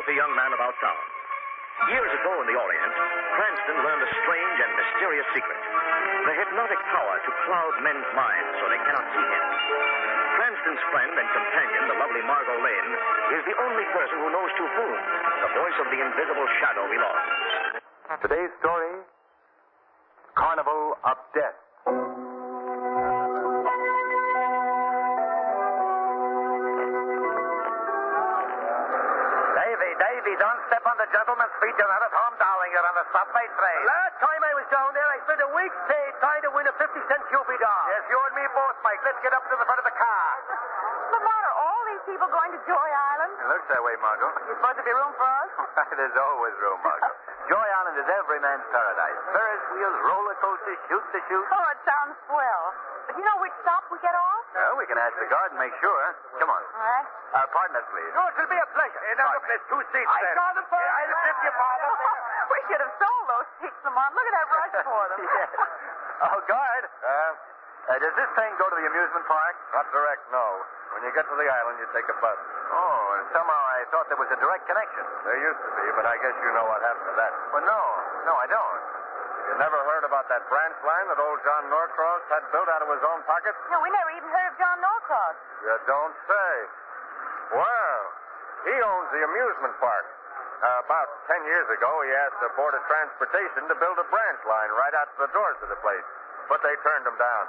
wealthy young man about town. Years ago in the Orient, Cranston learned a strange and mysterious secret. The hypnotic power to cloud men's minds so they cannot see him. Cranston's friend and companion, the lovely Margot Lane, is the only person who knows to whom the voice of the invisible shadow belongs. Today's story, Carnival of Death. Davy, don't step on the gentleman's feet. You're not at home, darling. You're on a subway train. Last time I was down there, I spent a week's day trying to win a 50-cent Cupid doll. Yes, you and me both, Mike. Let's get up to the front of the car. Lamont, are all these people going to Joy Island? It looks that way, Margot. There's supposed to be room for us? There's always room, Margot. Joy Island is every man's paradise. Ferris wheels, roller coasters, shoot the chute. Oh, it sounds swell. But you know which stop we get off? Well, we can ask the guard and make sure. Come on. All right. Pardon us, please. Oh, it'll be a pleasure. Hey, now, look, there's two seats I there. saw them first. Yeah, I'll tip you, Father. We should have sold those seats, Lamont. Look at that rush for them. Yes. Oh, guard. Does this train go to the amusement park? Not direct, no. When you get to the island, you take a bus. Oh, and somehow I thought there was a direct connection. There used to be, but I guess you know what happened to that. Well, no, I don't. You never heard about that branch line that old John Norcross had built out of his own pocket? No, we never even heard of John Norcross. You don't say. Well, he owns the amusement park. About 10 years ago, he asked the Board of Transportation to build a branch line right out to the doors of the place. But they turned him down.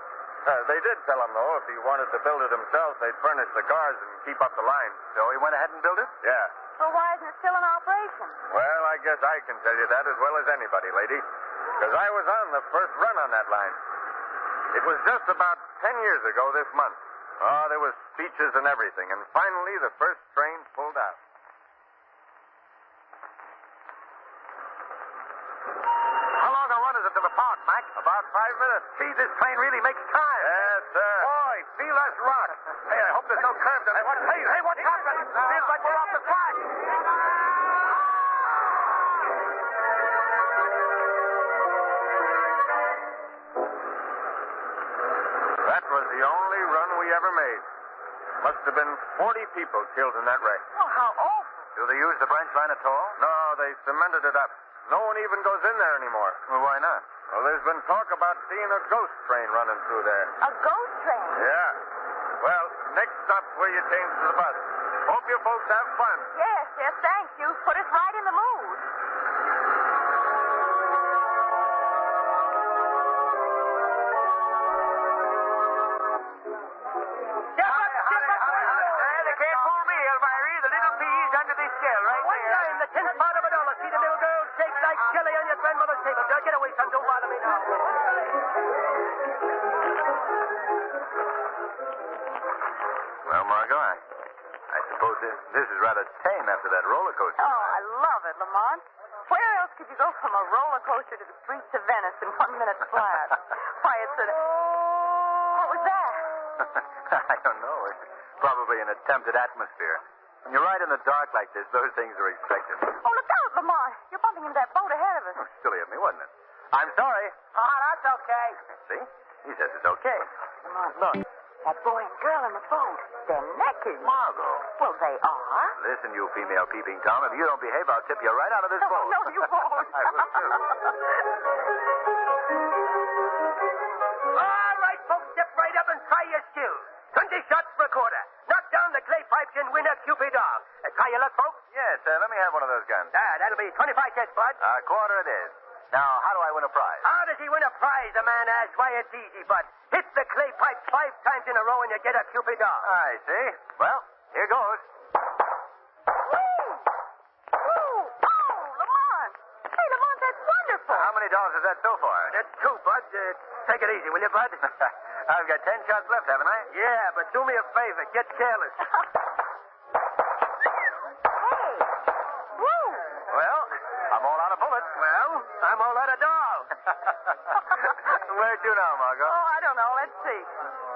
They did tell him, though, if he wanted to build it himself, they'd furnish the cars and keep up the line. So he went ahead and built it? Yeah. Well, why isn't it still in operation? Well, I guess I can tell you that as well as anybody, lady. Because I was on the first run on that line. It was just about 10 years ago this month. Oh, there was speeches and everything. And finally, the first train pulled out. How long a run is it to the park, Mac? About 5 minutes. See, this train really makes time. Yes, sir. Boy, feel us rock. Hey, I hope there's no curve to this. Hey, what's happening? Feels like we're off the track. That was the only run we ever made. Must have been 40 people killed in that wreck. Oh, how awful. Do they use the branch line at all? No, they cemented it up. No one even goes in there anymore. Well, why not? Well, there's been talk about seeing a ghost train running through there. A ghost train? Yeah. Well, next stop's where you change to the bus. Hope you folks have fun. Yes, thank you. Put us right in the mood. They can't fool me, Elvira. The little peas under this shell right One there. dime, the 10th part of a dollar. See the little girl shake like jelly on your grandmother's table. Now get away, son. Don't bother me now. Well, Margot, I suppose this is rather tame after that roller coaster. Oh, I love it, Lamont. Where else could you go from a roller coaster to the streets of Venice in 1 minute flat? Why, it's a... What was that? I don't know. It's probably an attempted atmosphere. When you ride in the dark like this, those things are expected. Oh, look out, Lamont. You're bumping into that boat ahead of us. Oh, silly of me, wasn't it? I'm sorry. Oh, that's okay. See? He says it's okay. Lamont, look. That boy and girl in the boat. They're naked. Margot. Well, they are. Listen, you female peeping Tom, if you don't behave, I'll tip you right out of this boat. No, you won't. I will too. All right, folks, step right up and try your skills. 20 shots per quarter. Knock down the clay pipes and win a Cupid doll. Try your luck, folks. Yes, let me have one of those guns. That'll be 25 cents, bud. A quarter it is. Now, how do I win a prize? How does he win a prize, the man asks? Why, it's easy, bud. Hit the clay pipe 5 times in a row and you get a Cupid doll. I see. Well, here goes. Oh, Lamont. Hey, Lamont, that's wonderful. How many dolls is that so far? That's 2, bud. Take it easy, will you, bud? I've got 10 shots left, haven't I? Yeah, but do me a favor. Get careless. Hey. Woo. Well, I'm all out of bullets. Well, I'm all out of doll. Where to now, Margot? Oh, I don't know. Let's see.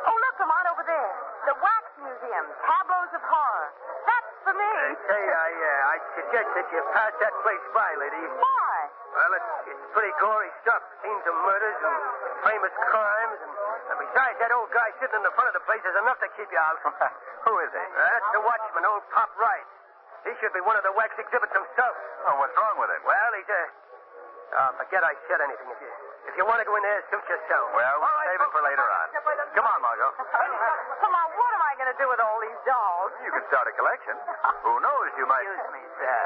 Oh, look, Lamont, over there. The Wax Museum. Tableaus of horror. That's for me. Say, I suggest that you pass that place by, lady. Why? Well, it's pretty gory stuff. Scenes of murders and famous crimes. And besides, that old guy sitting in the front of the place is enough to keep you out. Who is he? That's the watchman, old Pop Wright. He should be one of the wax exhibits himself. Oh, what's wrong with him? Well, he's forget I said anything. If you want to go in there, suit yourself. Well, we'll save it for later on. Come on, Margot. Come on, what am I going to do with all these dolls? You could start a collection. Who knows, you might... Excuse me, sir.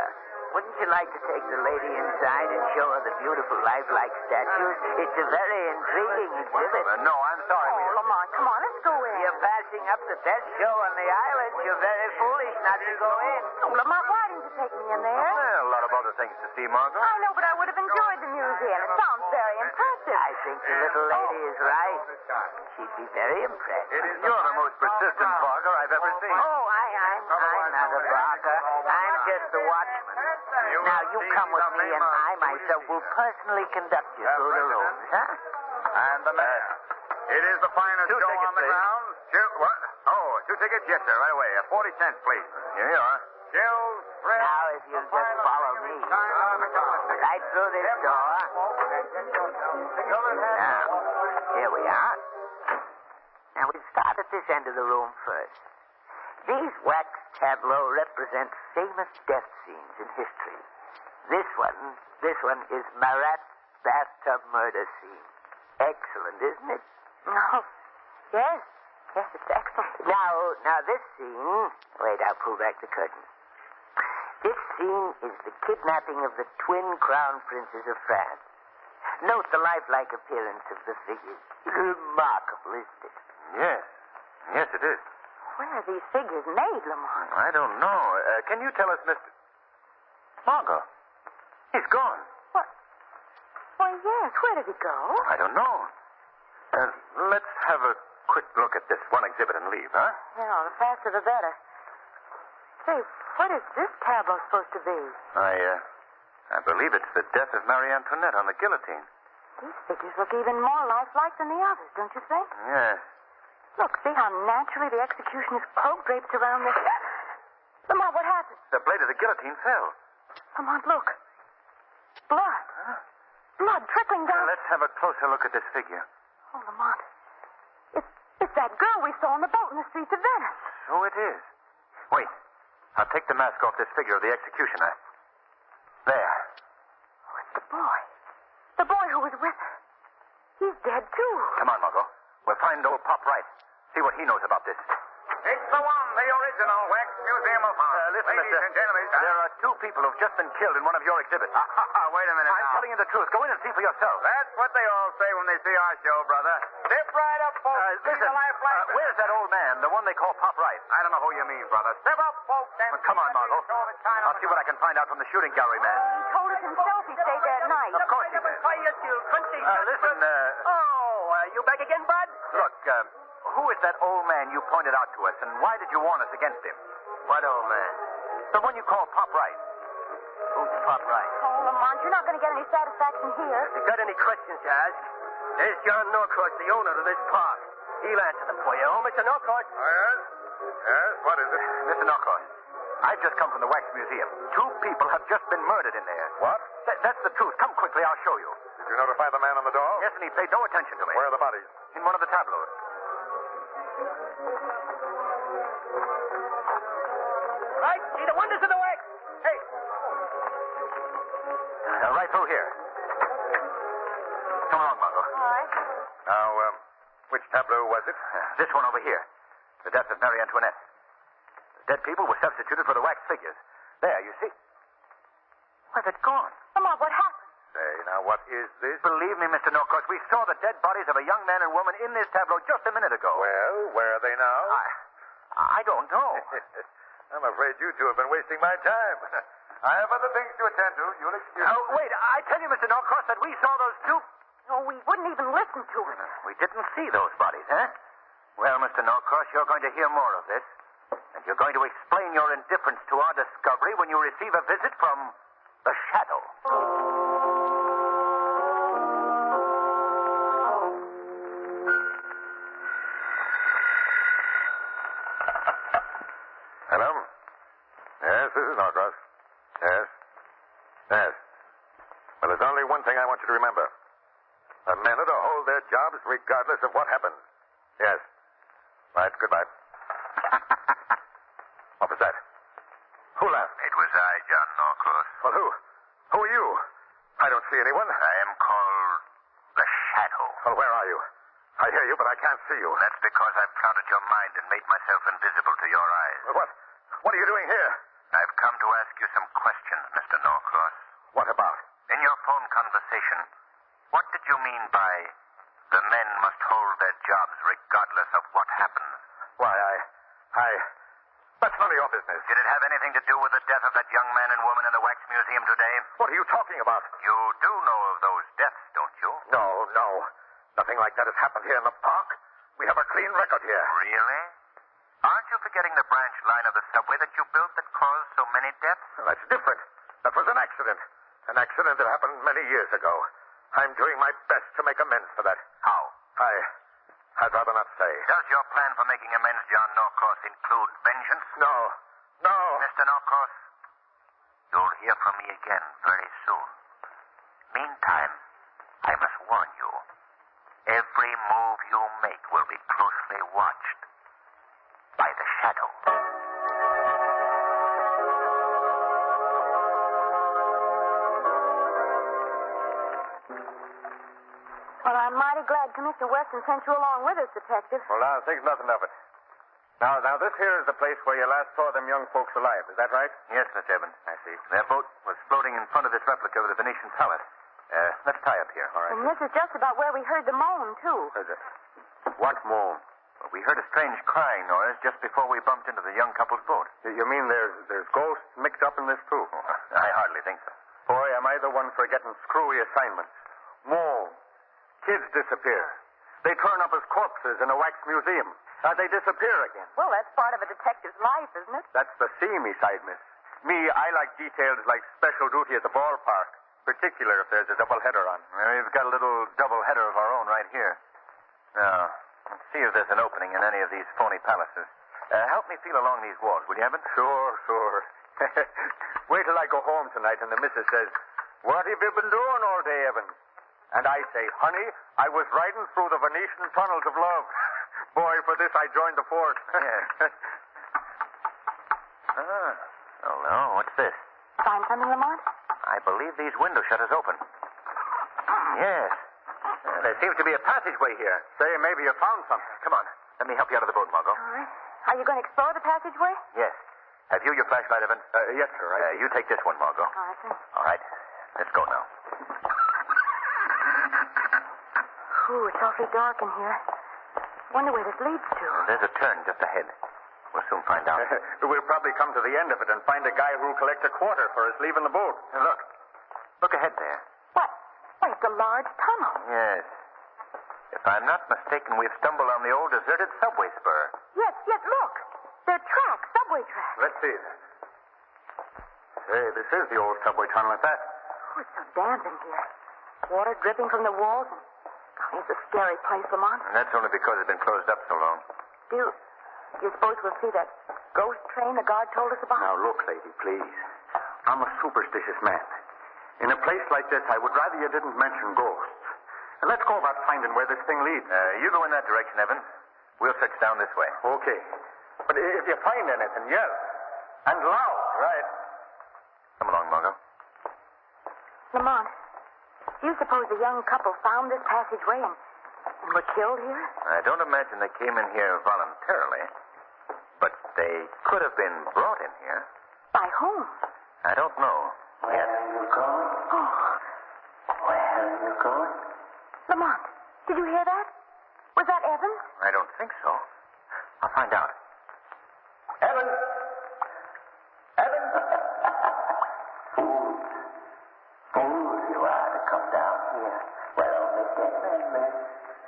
Wouldn't you like to take the lady inside and show her the beautiful lifelike statues? It's a very intriguing exhibit. No, I'm sorry. Oh, Lamont, come on, let's go in. You're passing up the best show on the island. You're very foolish not to go in. Oh, Lamont, why didn't you take me in there? Well, a lot of other things to see, Margot. I know, but I would have enjoyed the museum. It sounds very impressive. I think the little lady is right. She'd be very impressed. You're the most persistent barker I've ever seen. Oh, I'm not a barker. I'm just the watchman. Now, you come with me, and I myself will personally conduct you through the rooms, huh? And the mayor. It is the finest show tickets, on the please. ground. What? Oh, 2 tickets? Yes, sir, right away. 40 cents, please. Here you are. Now, if you'll just follow me right through this door. Now, here we are. Now, we'll start at this end of the room first. These wax tableaux represent famous death scenes in history. This one is Marat's bathtub murder scene. Excellent, isn't it? No. Yes, it's excellent. Now this scene... Wait, I'll pull back the curtain. This scene is the kidnapping of the twin crown princes of France. Note the lifelike appearance of the figures. Remarkable, isn't it? Yes, it is. Where are these figures made, Lamont? I don't know. Can you tell us, Mr... Margot. He's gone. What? Why, yes. Where did he go? I don't know. Let's have a quick look at this one exhibit and leave, huh? Yeah, the faster the better. Say, what is this tableau supposed to be? I believe it's the death of Marie Antoinette on the guillotine. These figures look even more lifelike than the others, don't you think? Yes. Look, see how naturally the executioner's cloak drapes around this. Lamont, what happened? The blade of the guillotine fell. Lamont, look. Blood. Huh? Blood trickling down. Let's have a closer look at this figure. Oh, Lamont. It's that girl we saw on the boat in the streets of Venice. So it is. Wait. I'll take the mask off this figure of the executioner. There. Oh, it's the boy. The boy who was with her. He's dead, too. Come on, Margot. We'll find old Pop Wright. See what he knows about this. It's the one, the original Wax Museum of Art. Listen, Ladies mister. and gentlemen. There are 2 people who've just been killed in one of your exhibits. Wait a minute I'm telling you the truth. Go in and see for yourself. That's what they all say when they see our show, brother. Step right up, folks. Listen, where's that old man, the one they call Pop Wright? I don't know who you mean, brother. Step up, folks. And Come on, Margot. I'll see what I can find out from the shooting gallery man. He told us himself he stayed there at night. Of course he did. Listen, You back again, Bud? look, who is that old man you pointed out to us, and why did you warn us against him? What old man? The one you call Pop Wright. Who's Pop Wright? Oh, Lamont, you're not going to get any satisfaction here. If you got any questions to ask, there's John Norcross, the owner of this park. He'll answer them for you. Oh, Mr. Norcross. Oh, yes? Yes? What is it? Mr. Norcross, I've just come from the Wax Museum. 2 people have just been murdered in there. What? That's the truth. Come quickly, I'll show you. Did you notify the man on the door? Yes, and he paid no attention to me. Where are the bodies? In one of the tableaus. Right, see the wonders of the wax. Hey. Right through here. Come along, Margot. All right. Now, which tableau was it? This one over here. The death of Marie Antoinette. The dead people were substituted for the wax figures. There, you see. Why, they're gone. Lamont, what happened? Say, now, what is this? Believe me, Mr. Norcross, we saw the dead bodies of a young man and woman in this tableau just a minute ago. Well, where are they now? I don't know. I'm afraid you 2 have been wasting my time. I have other things to attend to. You'll excuse me. Wait, I tell you, Mr. Norcross, that we saw those 2... No, we wouldn't even listen to it. We didn't see those bodies, huh? Well, Mr. Norcross, you're going to hear more of this. And you're going to explain your indifference to our discovery when you receive a visit from the Shadow. Hello? Yes, this is Norcross. Yes? Yes. Well, there's only one thing I want you to remember. The men are to hold their jobs regardless of what happens. Yes. Right, goodbye. What was that? Who laughed? It Well, who? Who are you? I don't see anyone. I am called the Shadow. Well, where are you? I hear you, but I can't see you. That's because I've clouded your mind and made myself invisible to your eyes. What? What are you doing here? I've come to ask you some questions, Mr. Norcross. What about? In your phone conversation, what did you mean by the men must hold their jobs regardless of what happens? Why, That's none of your business. Did it have anything to do with the death of that young man and woman in the Wax Museum today? What are you talking about? You do know of those deaths, don't you? No. Nothing like that has happened here in the park. We have a clean record here. Really? Aren't you forgetting the branch line of the subway that you built that caused so many deaths? Well, that's different. That was an accident. An accident that happened many years ago. I'm doing my best to make amends for that. How? I'd rather not say. Does your plan for making amends, John Norcross, include vengeance? No. Mr. Norcross, you'll hear from me again very soon. Meantime, I must warn you. Every move you make will be closely watched by the Shadow. Well, I'm mighty glad Commissioner Weston sent you along with us, Detective. Well, now, think nothing of it. Now, this here is the place where you last saw them young folks alive. Is that right? Yes, Miss Evans. I see. Their boat was floating in front of this replica of the Venetian palace. Let's tie up here. All right. And this is just about where we heard the moan, too. What moan? Well, we heard a strange crying noise just before we bumped into the young couple's boat. You mean there's ghosts mixed up in this, too? I hardly think so. Boy, am I the one for getting screwy assignments. Moan. Kids disappear. They turn up as corpses in a wax museum. They disappear again. Well, that's part of a detective's life, isn't it? That's the seamy side, miss. Me, I like details like special duty at the ballpark. Particular if there's a doubleheader on. Well, we've got a little doubleheader of our own right here. Now, let's see if there's an opening in any of these phony palaces. Help me feel along these walls, will you, Evans? Sure. Wait till I go home tonight and the missus says, "What have you been doing all day, Evans?" And I say, "Honey, I was riding through the Venetian tunnels of love." Boy, for this I joined the force. Yes. Oh, no. What's this? Find something, Lamont? I believe these window shutters open. Yes. There seems to be a passageway here. Say, maybe you found something. Come on. Let me help you out of the boat, Margot. All right. Are you going to explore the passageway? Yes. Have you your flashlight, Evan? Yes, sir. You take this one, Margot. All right, sir. All right. Let's go now. Ooh, it's awfully dark in here. Wonder where this leads to. There's a turn just ahead. We'll soon find out. We'll probably come to the end of it and find a guy who'll collect a quarter for us leaving the boat. Look. Look ahead there. What? Why, it's a large tunnel. Yes. If I'm not mistaken, we've stumbled on the old deserted subway spur. Yes, look. They're tracks, subway tracks. Let's see. Hey, this is the old subway tunnel at that. Oh, it's so damp in here. Water dripping from the walls. Oh, it's a scary place, Lamont. And that's only because it's been closed up so long. Do you suppose we'll see that ghost train the guard told us about? Now, look, lady, please. I'm a superstitious man. In a place like this, I would rather you didn't mention ghosts. And let's go about finding where this thing leads. You go in that direction, Evan. We'll search down this way. Okay. But if you find anything, yell. And loud. Right. Come along, Margot. Lamont, do you suppose the young couple found this passageway and were killed here? I don't imagine they came in here voluntarily. But they could have been brought in here. By whom? I don't know. Where are you going? Oh, Where are you going? Lamont, did you hear that? Was that Evans? I don't think so. I'll find out. Evan! Evan! Fools you are to come down here. Well, Mr. Edmund.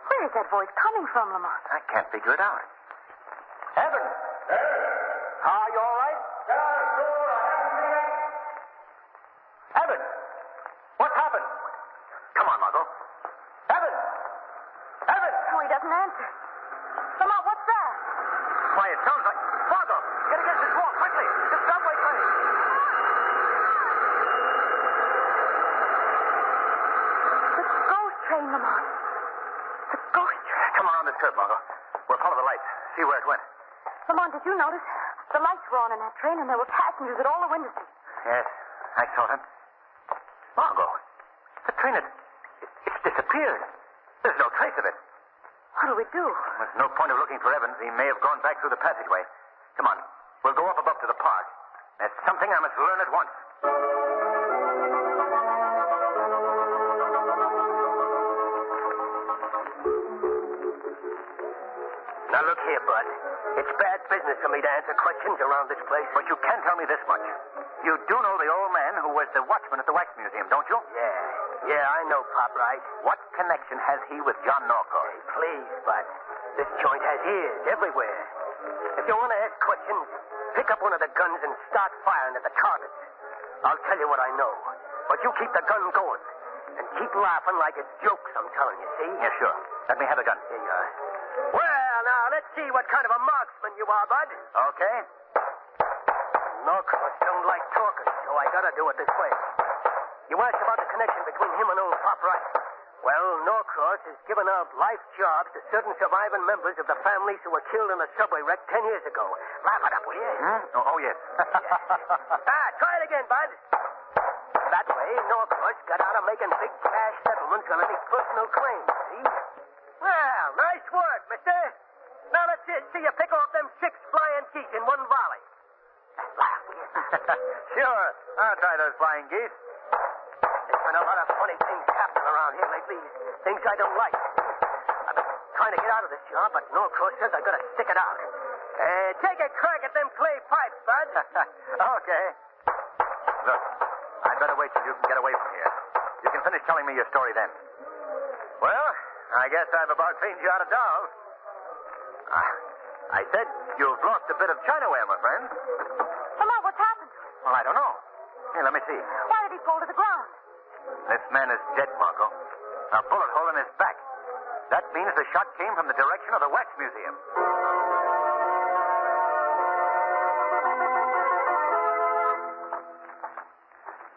Where is that voice coming from, Lamont? I can't figure it out. Evan! Are you all right? Sure. I haven't seen it. Evan! What happened? Come on, Margot. Evan! Evan! Oh, he doesn't answer. Lamont, what's that? Why, it sounds like... Margot, get against this wall, quickly. The subway train. The ghost train, Lamont. The ghost train. Come around this curve, Margot. We'll follow the lights. See where it went. Lamont, did you notice? The lights were on in that train, and there were passengers at all the windows. Yes. I saw them. Margot, Katrina, it's disappeared. There's no trace of it. What do we do? There's no point of looking for Evans. He may have gone back through the passageway. Come on. We'll go up above to the park. There's something I must learn at once. Now, look here, Bud. It's bad business for me to answer questions around this place. But you can tell me this much. You do know the old man who was the watchman at the wax museum, don't you? Yeah, I know, Pop, right? What connection has he with John Norcross? Hey, please, Bud. This joint has ears everywhere. If you want to ask questions, pick up one of the guns and start firing at the targets. I'll tell you what I know. But you keep the gun going. And keep laughing like it's jokes, I'm telling you, see? Yeah, sure. Let me have the gun. Here you are. Well, now, let's see what kind of a marksman you are, Bud. Okay. Norcross don't like talking, so I gotta do it this way. You asked about the connection between him and old Pop Rice. Well, Norcross has given out life jobs to certain surviving members of the families who were killed in a subway wreck 10 years ago. Laugh it up, will you? Oh, yes. Try it again, Bud. That way, Norcross got out of making big cash settlements on any personal claims, see? Well, nice work, mister. Now let's see you pick off them 6 flying geese in one volley. Sure. I'll try those flying geese. There's been a lot of funny things happening around here lately. Things I don't like. I've been trying to get out of this job, but Norcross says I've got to stick it out. Take a crack at them clay pipes, Bud. Okay. Look, I'd better wait till you can get away from here. You can finish telling me your story then. Well, I guess I've about cleaned you out of dolls. I said you've lost a bit of chinaware, my friend. Lamont, what's happened? Well, I don't know. Here, let me see. Why did he fall to the ground? This man is dead, Margot. A bullet hole in his back. That means the shot came from the direction of the wax museum.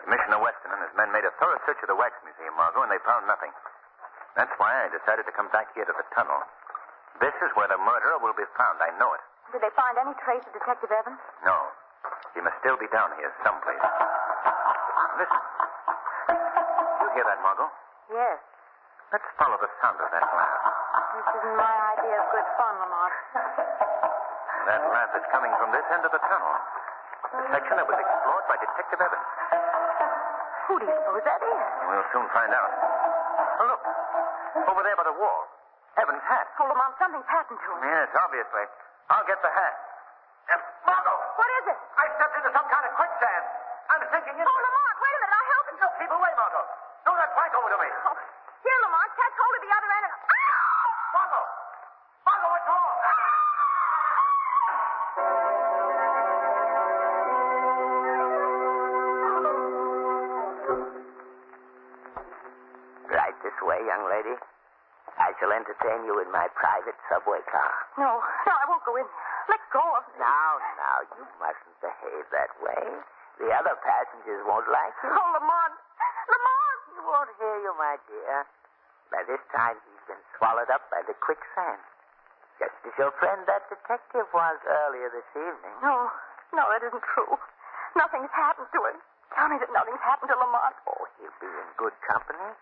Commissioner Weston and his men made a thorough search of the wax museum, Margot, and they found nothing. That's why I decided to come back here to the tunnel. This is where the murderer will be found. I know it. Did they find any trace of Detective Evans? No. He must still be down here someplace. Listen. You hear that, Margot? Yes. Let's follow the sound of that laugh. This isn't my idea of good fun, Lamont. That laugh is coming from this end of the tunnel. The section that was explored by Detective Evans. Who do you suppose that is? We'll soon find out. Oh, look. Over there by the wall. Evans' hat. Oh, Lamont, something's happened to him. Yes, obviously. I'll get the hat. Margot! What is it? I stepped into some kind of quicksand. I'm sinking in. Oh, Lamont, wait a minute. I'll help you. No, keep away, Margot. Throw that plank over to me. Oh, here, Lamont. Catch hold of the other end and... Margot! Margot, what's wrong? Right this way, young lady. I shall entertain you in my private subway car. No, I won't go in there. Let go of me. Now, you mustn't behave that way. The other passengers won't like you. Oh, Lamont. Lamont! He won't hear you, my dear. By this time, he's been swallowed up by the quicksand. Just as your friend, that detective, was earlier this evening. No, that isn't true. Nothing's happened to him. Tell me that nothing's happened to Lamont. Oh, he'll be in good company.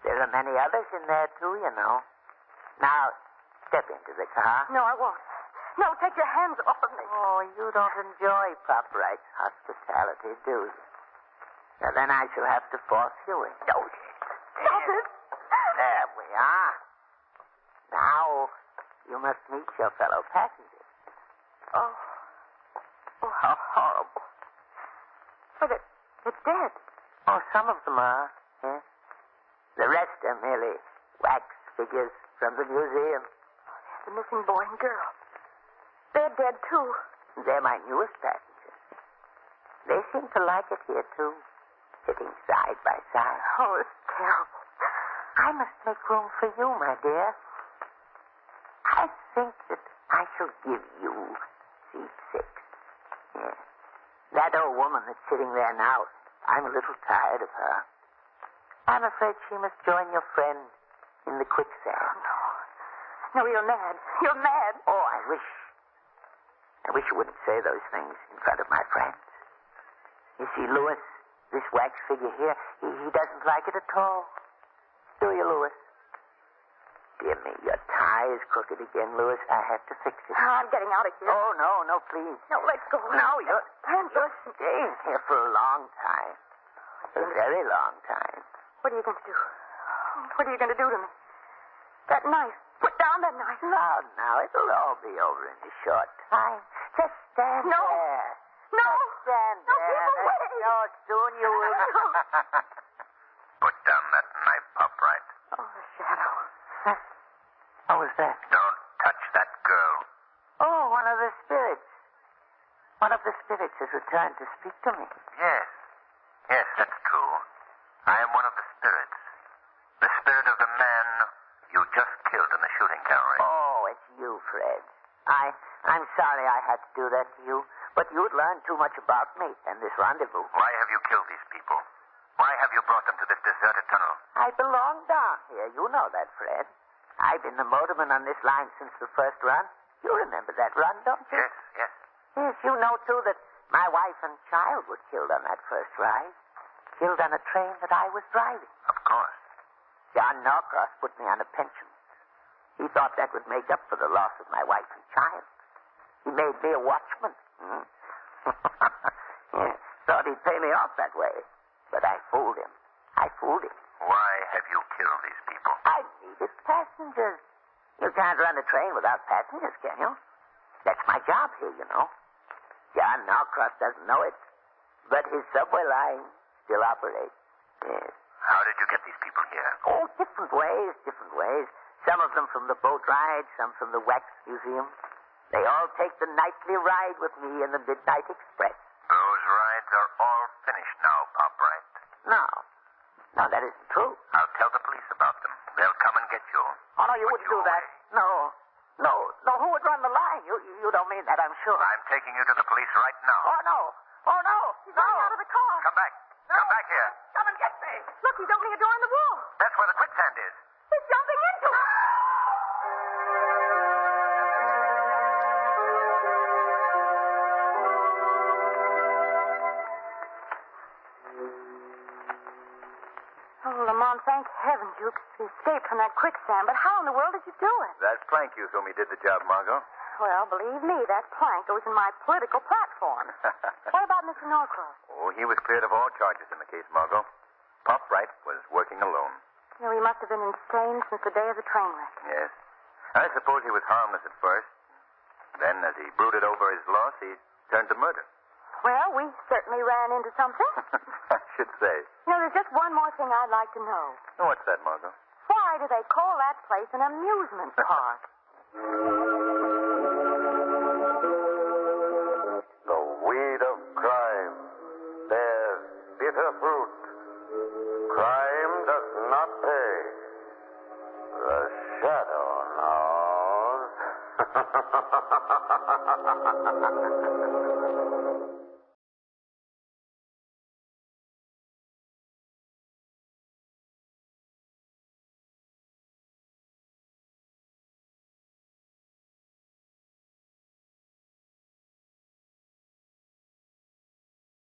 There are many others in there, too, you know. Now, step into the car. No, I won't. No, take your hands off of me. Oh, you don't enjoy Pop Wright's hospitality, do you? Now, then I shall have to force you in. Stop it. There we are. Now, you must meet your fellow passengers. Oh, how horrible. But they're dead. Oh, some of them are, yes. The rest are merely wax figures from the museum. The missing boy and girl. They're dead, too. They're my newest passengers. They seem to like it here, too, sitting side by side. Oh, it's terrible. I must make room for you, my dear. I think that I shall give you seat 6. Yes. That old woman that's sitting there now, I'm a little tired of her. I'm afraid she must join your friend in the quicksand. No, you're mad. You're mad. Oh, I wish you wouldn't say those things in front of my friends. You see, Louis, This wax figure here, he doesn't like it at all. Do you, Louis? Dear me, your tie is crooked again, Louis. I have to fix it. I'm getting out of here. Oh, no, please. No, let go. No, you're You're staying here for a long time. A very long time. What are you going to do? What are you going to do to me? That knife. Put down that knife. Now, it'll all be over in a short time. Just stand No. there. No. Just stand No, there. keep away. No, soon you will. Put down that knife, Upright. Oh, the shadow. What was that? Don't touch that girl. Oh, one of the spirits. One of the spirits has returned to speak to me. Yes. Yes, that's true. I am one of the spirits. The spirit of the man you just killed in the shooting gallery. Oh, it's you, Fred. I'm sorry I had to do that to you, but you'd learned too much about me and this rendezvous. Why have you killed these people? Why have you brought them to this deserted tunnel? I belong down here. You know that, Fred. I've been the motorman on this line since the first run. You remember that run, don't you? Yes, yes. Yes, you know, too, that my wife and child were killed on that first ride. Killed on a train that I was driving. Of course. John Norcross put me on a pension. He thought that would make up for the loss of my wife and child. He made me a watchman. Yes, thought he'd pay me off that way. But I fooled him. Why have you killed these people? I needed passengers. You can't run a train without passengers, can you? That's my job here, you know. John Norcross doesn't know it, but his subway line still operates. Yes. How did you get these people here? Oh, different ways. Some of them from the boat ride, some from the wax museum. They all take the nightly ride with me in the Midnight Express. Those rides are all finished now, Upright. No, that isn't true. I'll tell the police about them. They'll come and get you. Oh, no, you wouldn't do that. No, who would run the line? You don't mean that, I'm sure. I'm taking you to the police right now. Oh, no. He's running out of the car. Come back. Come back here. Come and get me. Look, he's opening a door in the wall. That's where the quicksand is. He's jumping into it. Oh, Lamont, thank heaven you escaped from that quicksand. But how in the world did you do it? That plank you told me did the job, Margot. Well, believe me, that plank goes in my political platform. What about Mr. Norcross? Oh, he was cleared of all charges in the case, Margot. Pop Wright was working alone. You know, he must have been insane since the day of the train wreck. Yes. I suppose he was harmless at first. Then, as he brooded over his loss, he turned to murder. Well, we certainly ran into something. I should say. You know, there's just one more thing I'd like to know. Oh, what's that, Margot? Why do they call that place an amusement park? The weed of crime bears bitter fruit. Crime does not pay. The shadow knows.